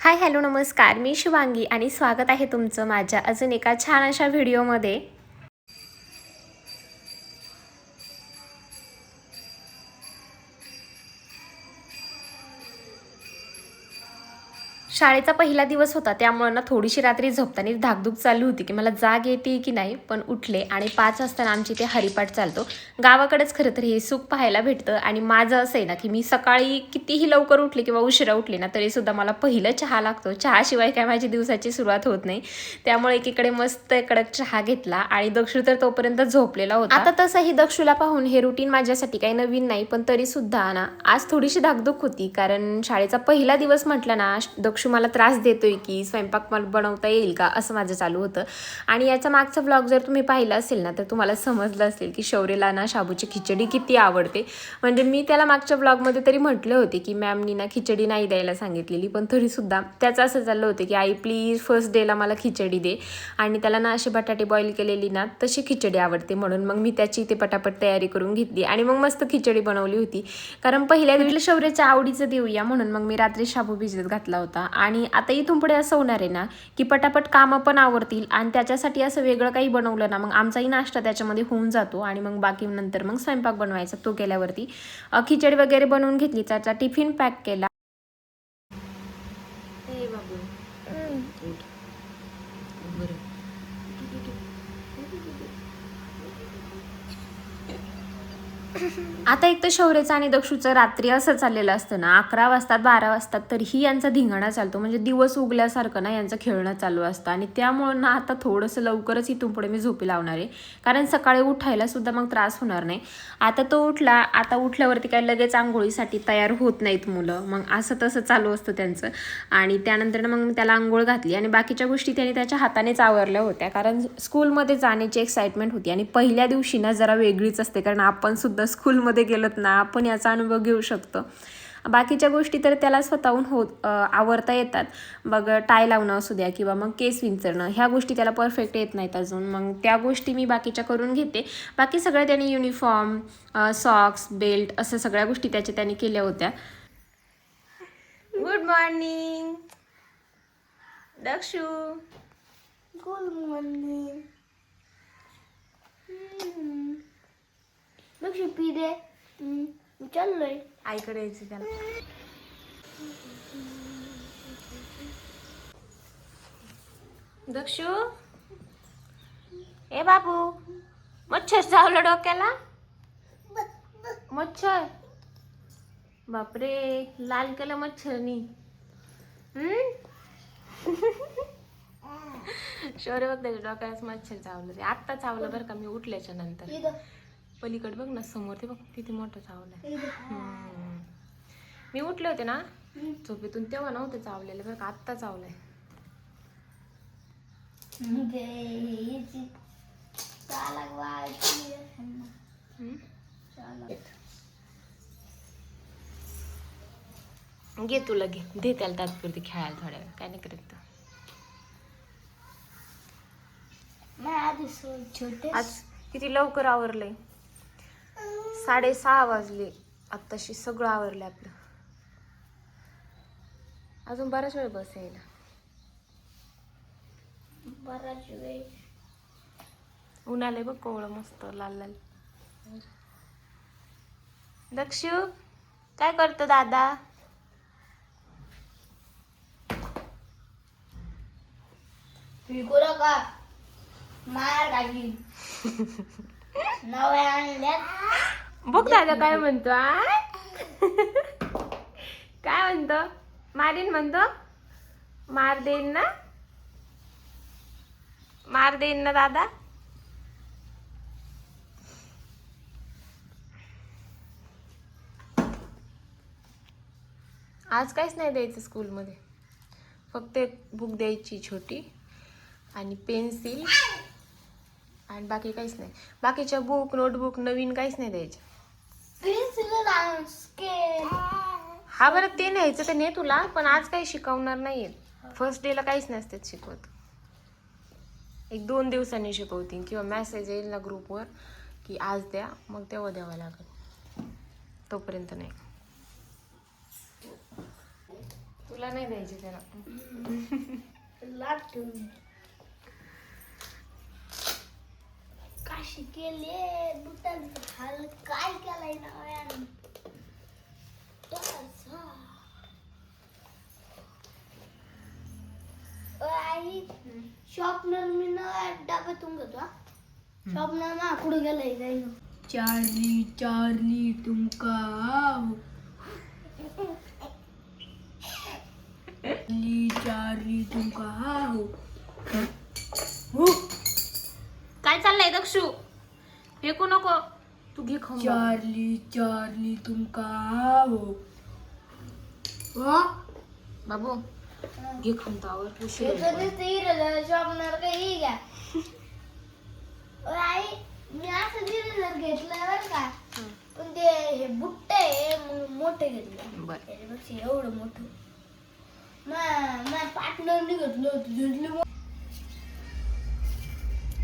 Hi hello नमस्कार, मी शुभांगी आणि स्वागत आहे तुमचं माझ्या अजून एका छान अशा व्हिडिओमध्ये. शाळेचा पहिला दिवस होता त्यामुळे ना थोडीशी रात्री झोपताना धाकधूक चालू होती की मला जाग येते की नाही. पण उठले आणि 5 वाजता आमची इथे हरिपाठ चालतो. गावाकडेच खरं तर हे सुख पाहायला भेटतं. आणि माझं असं आहे ना की मी सकाळी कितीही लवकर उठले किंवा उशिरा उठले ना तरीसुद्धा मला पहिलं चहा लागतो. चहाशिवाय काय माझी दिवसाची सुरुवात होत नाही. त्यामुळे एकीकडे मस्त कडक चहा घेतला आणि दक्षू तर तोपर्यंत झोपलेला होता. आता तसंही दक्षूला पाहून हे रुटीन माझ्यासाठी काही नवीन नाही, पण तरीसुद्धा ना आज थोडीशी धाकधूक होती. कारण शाळेचा पहिला दिवस म्हटलं ना दक्षू मला त्रास देतोय की स्वयंपाक बनवता येईल का असं माझं चालू होतं. आणि याचा मागचा व्लॉग जर तुम्ही पाहिला असेल ना तर तुम्हाला समजलं असेल की शौर्यला ना शाबूची खिचडी किती आवडते. म्हणजे मी त्याला मागच्या व्लॉगमध्ये तरी म्हटले होते की मॅमनी ना खिचडी नाही द्यायला सांगितलेली, पण तरीसुद्धा त्याचं असं चाललं होतं की आई प्लीज फर्स्ट डेला मला खिचडी दे. आणि त्याला ना अशी बटाटे बॉईल केलेली ना तशी खिचडी आवडते, म्हणून मग मी त्याची ते पटापट तयारी करून घेतली आणि मग मस्त खिचडी बनवली होती. कारण पहिल्या दिवशी शौर्याच्या आवडीचं देऊया म्हणून मग मी रात्री शाबू भिजत घातला होता. आणि आता इथून पुढे असं होणार आहे ना की पटापट कामं पण आवरतील आणि त्याच्यासाठी असं वेगळं काही बनवलं ना मग आमचाही नाश्ता त्याच्यामध्ये होऊन जातो. आणि मग बाकी नंतर मग स्वयंपाक बनवायचा तो केल्यावरती खिचडी वगैरे बनवून घेतली, त्याचा टिफिन पॅक केला. आता एक तर शौर्याचं आणि दक्षूचं रात्री असं चाललेलं असतं ना 11 वाजतात 12 वाजतात तरीही यांचा धिंगाणा चालतो. म्हणजे दिवस उगल्यासारखं ना यांचं खेळणं चालू असतं. आणि त्यामुळं ना आता थोडंसं लवकरच इथून पुढे मी झोपी लावणार आहे, कारण सकाळी उठायला सुद्धा मग त्रास होणार नाही. आता तो उठला, आता उठल्यावरती काय लगेच आंघोळीसाठी तयार होत नाहीत मुलं, मग असं तसं चालू असतं त्यांचं. आणि त्यानंतर मग मी त्याला आंघोळ घातली आणि बाकीच्या गोष्टी त्याने त्याच्या हातानेच आवरल्या होत्या, कारण स्कूलमध्ये जाण्याची एक्साइटमेंट होती. आणि पहिल्या दिवशी ना जरा वेगळीच असते, कारण आपण सुद्धा स्कूलमध्ये गेलोत ना आपण याचा अनुभव घेऊ शकतो. बाकीच्या गोष्टी तर त्याला स्वतःहून आवडता येतात. मग टाय लावणं असू द्या किंवा मग केस विंचरणं, ह्या गोष्टी त्याला परफेक्ट येत नाहीत अजून, मग त्या गोष्टी मी बाकीच्या करून घेते. बाकी सगळं त्याने युनिफॉर्म, सॉक्स, बेल्ट असं सगळ्या गोष्टी त्याने केल्या होत्या. Good morning Dakshu. Good morning. लक्ष पी दे. चाललोय आईकडे यायचं त्याला. दक्षू ए बाबू, मच्छर चावलं डोक्याला. मच्छर, बापरे लाल केलं मच्छरनी. शौर्य बघ त्याच्या डोक्यालाच मच्छर चावलं. ते आत्ता चावलं बरं का, मी उठल्याच्या नंतर. पलीकडे बघ ना समोर, ते बघ किती मोठं चावलंय. मी उठले होते ना झोपेतून तेव्हा नव्हते चावलेले बरं का, आत्ता चावलंय. घे तुला, घे दे त्याला तात्पुरती खेळायला थोड्या वेळ, काय नाही करत. आज किती लवकर आवरलंय, 6:30 वाजले आत्ताशी सगळं आवरलं आपलं. अजून बराच वेळ बस यायला, बराच वेळ. उन्हाळे बघ कोवळं मस्त लाल लाल. दक्षू काय करतो दादा. विकुरा का मार गाडी नव्या आणल्यात. बघ दादा काय म्हणतो. काय म्हणतो, मारीन म्हणतो. मार देईन ना, मार देईन ना दादा. आज काहीच नाही द्यायचं स्कूलमध्ये, फक्त एक बुक द्यायची छोटी आणि पेन्सिल आणि बाकी काहीच नाही. बाकीच्या बुक नोटबुक नवीन काहीच नाही द्यायचं. हा बरं ते न्यायचं ते ने तुला, पण आज काही शिकवणार नाहीये. फर्स्ट डेला काहीच नसते शिकवत, 1-2 दिवसांनी शिकवतील किंवा मेसेज येईल ना ग्रुपवर की आज द्या, मग तेव्हा द्यावं लागेल, तोपर्यंत नाही. तुला नाही द्यायचे त्याला. लाट ठेवून काशी केले बुटांचा हाल काय केलाय ना यानं. आई शॉपनर मी ना डब्यातून घेतो. शॉपनर ना कुठं गेलाय जाईन. चार्ली चार्ली तुमका चार्ली तुमका हो. काय चाललंय दक्षू? फेकू नको, तू घे खाऊन. चार्ली चार्ली तुमका हो. बाबू घे खाऊन तावर उशीर शॉपनर काही घ्या. आई मी असं दिलं घेतलं बरं का, पण ते हे बुट्ट आहे मोठे घेतले. बर. त्याच्यापेक्षा एवढं मोठं माझ्या पार्टनरने घेतलं होतं.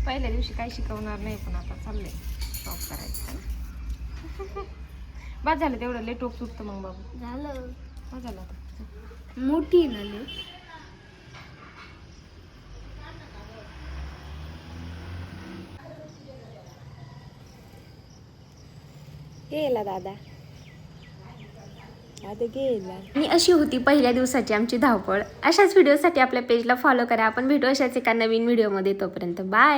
पहिल्या दिवशी काही शिकवणार नाही, पण आता चाललंय शॉप करायचं. बस झालं तेवढं, लय टोक सुटतं मग बाबू. झालं बस झालं आता. मोठी झाली. गेला दादा, आता गेला. आणि अशी होती पहिल्या दिवसाची आमची धावपळ. अशाच व्हिडिओसाठी आपल्या पेजला फॉलो करा. आपण भेटू अशाच एका नवीन व्हिडिओमध्ये. तोपर्यंत बाय.